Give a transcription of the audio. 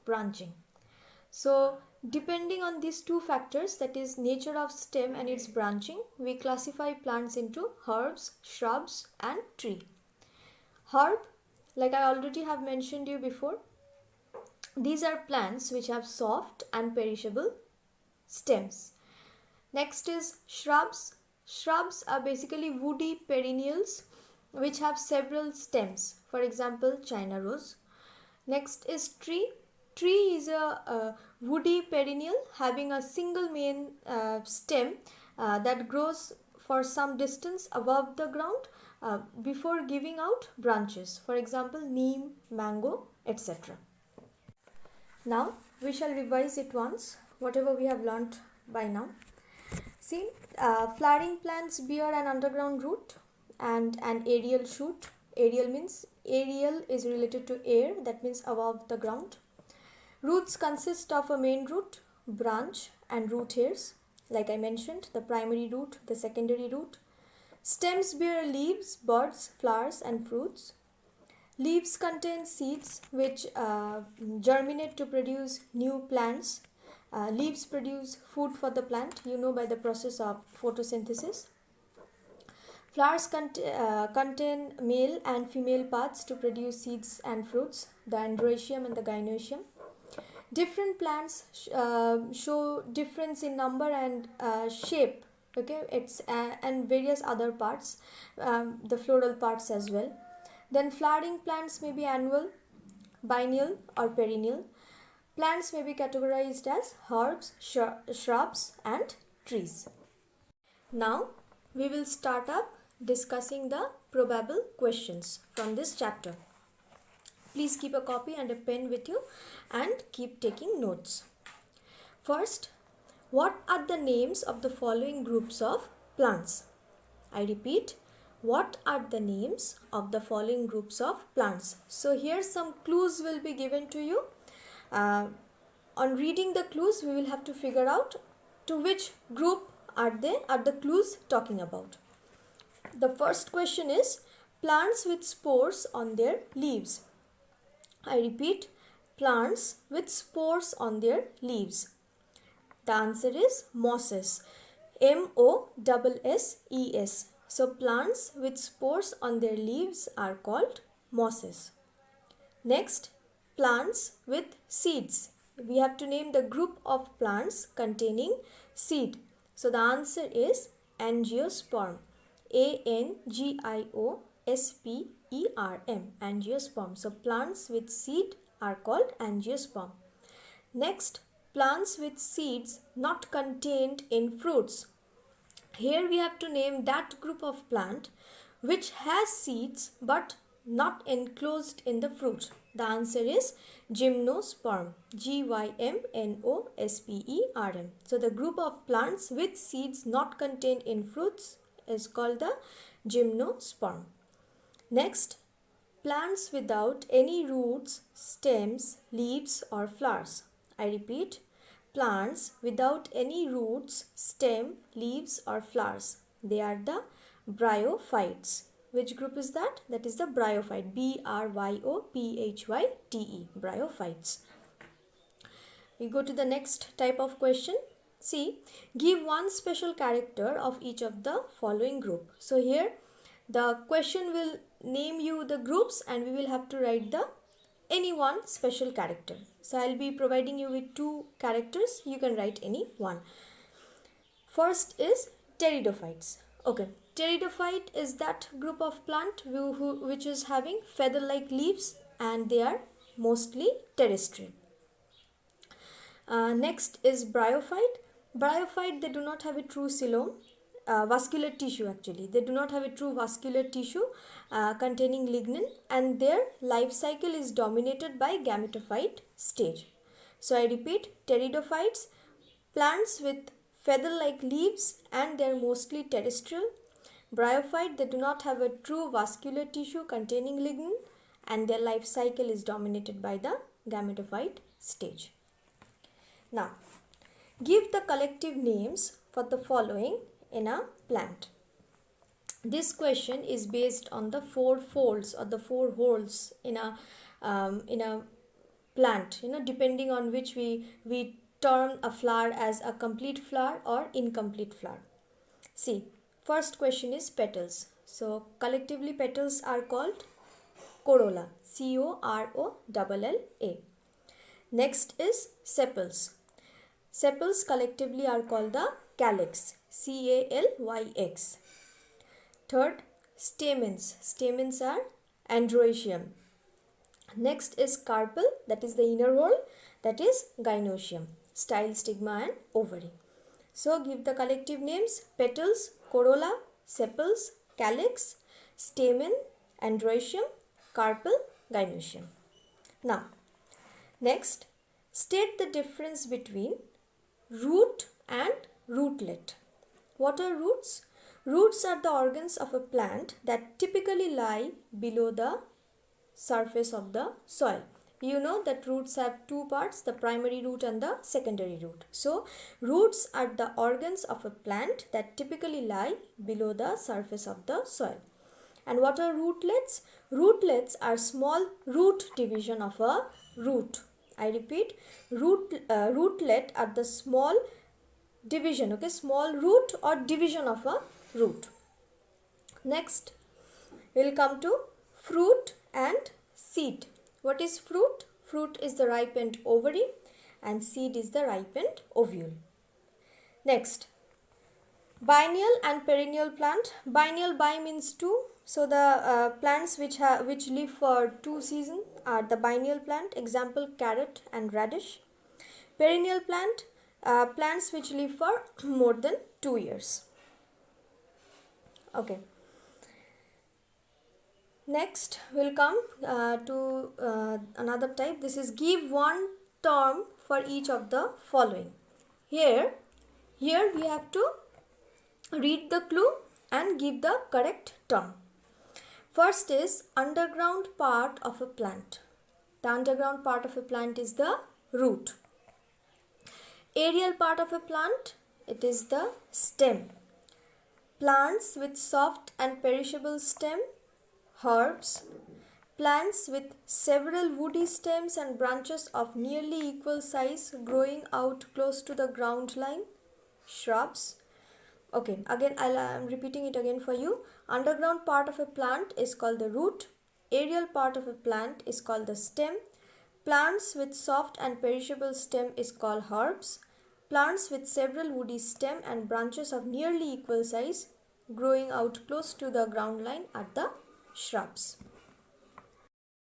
branching. So depending on these two factors, that is nature of stem and its branching, we classify plants into herbs, shrubs and tree. Herb, like I already have mentioned you before, these are plants which have soft and perishable stems. Next is shrubs. Shrubs are basically woody perennials which have several stems. For example, China rose. Next is tree. Tree is a woody perennial having a single main stem that grows for some distance above the ground before giving out branches. For example, neem, mango, etc. Now we shall revise it once, whatever we have learnt by now. See, flowering plants bear an underground root and an aerial shoot. Aerial means aerial is related to air, that means above the ground. Roots consist of a main root, branch and root hairs. Like I mentioned, the primary root, the secondary root. Stems bear leaves, buds, flowers and fruits. Leaves contain seeds which germinate to produce new plants. Leaves produce food for the plant, by the process of photosynthesis. Flowers contain male and female parts to produce seeds and fruits, the androecium and the gynoecium. Different plants show difference in number and shape, and various other parts, the floral parts as well. Then flowering plants may be annual, biennial or perennial. Plants may be categorized as herbs, shrubs and trees. Now we will start up discussing the probable questions from this chapter. Please keep a copy and a pen with you and keep taking notes. First, what are the names of the following groups of plants? I repeat, what are the names of the following groups of plants? So here some clues will be given to you. On reading the clues, we will have to figure out to which group are the clues talking about. The first question is plants with spores on their leaves. I repeat, plants with spores on their leaves. The answer is mosses. M-O-S-S-E-S. So plants with spores on their leaves are called mosses. Next, plants with seeds. We have to name the group of plants containing seed. So the answer is angiosperm. A-N-G-I-O-S-P-E-R-M. Angiosperm. So plants with seed are called angiosperm. Next, plants with seeds not contained in fruits. Here we have to name that group of plant which has seeds but not enclosed in the fruit. The answer is gymnosperm. G-Y-M-N-O-S-P-E-R-M. So the group of plants with seeds not contained in fruits is called the gymnosperm. Next, plants without any roots, stems, leaves or flowers. I repeat, plants without any roots, stem, leaves or flowers. They are the bryophytes. Which group is that? That is the bryophyte. B-R-Y-O-P-H-Y-T-E. Bryophytes. We go to the next type of question. See, give one special character of each of the following group. So here the question will name you the groups and we will have to write any one special character. So I'll be providing you with two characters. You can write any one. First is pteridophytes. Okay, pteridophyte is that group of plant which is having feather-like leaves and they are mostly terrestrial. Next is bryophyte. Bryophyte, they do not have a true coelom, vascular tissue actually. They do not have a true vascular tissue containing lignin and their life cycle is dominated by gametophyte stage. So I repeat, pteridophytes, plants with feather-like leaves and they are mostly terrestrial. Bryophyte, they do not have a true vascular tissue containing lignin and their life cycle is dominated by the gametophyte stage. Now, give the collective names for the following in a plant. This question is based on the four folds or the four holes in a plant, depending on which we term a flower as a complete flower or incomplete flower. See, first question is petals. So collectively petals are called corolla, Corolla. Next is sepals. Sepals collectively are called the calyx, Calyx. Third, stamens. Stamens are androecium. Next is carpel, that is the inner whorl, that is gynoecium, style, stigma and ovary. So give the collective names: petals, corolla, sepals, calyx, stamen, androecium, carpel, gynoecium. Now, next, state the difference between root and rootlet. What are roots? Roots are the organs of a plant that typically lie below the surface of the soil. You know that roots have two parts, the primary root and the secondary root. So, roots are the organs of a plant that typically lie below the surface of the soil. And what are rootlets? Rootlets are small root division of a root. I repeat, rootlet are the small division, okay, small root or division of a root. Next, we will come to fruit and seed. What is fruit? Fruit is the ripened ovary and seed is the ripened ovule. Next, biennial and perennial plant. Biennial, bi means two. So the plants which live for 2 seasons are the biennial plant. Example, carrot and radish. Perennial plant, plants which live for more than 2 years. Okay. Next, we'll come to another type. This is give one term for each of the following. Here we have to read the clue and give the correct term. First is underground part of a plant. The underground part of a plant is the root. Aerial part of a plant, it is the stem. Plants with soft and perishable stem, herbs. Plants with several woody stems and branches of nearly equal size growing out close to the ground line, shrubs. Okay, again I'm repeating it again for you. Underground part of a plant is called the root. Aerial part of a plant is called the stem. Plants with soft and perishable stem is called herbs. Plants with several woody stem and branches of nearly equal size growing out close to the ground line are the shrubs.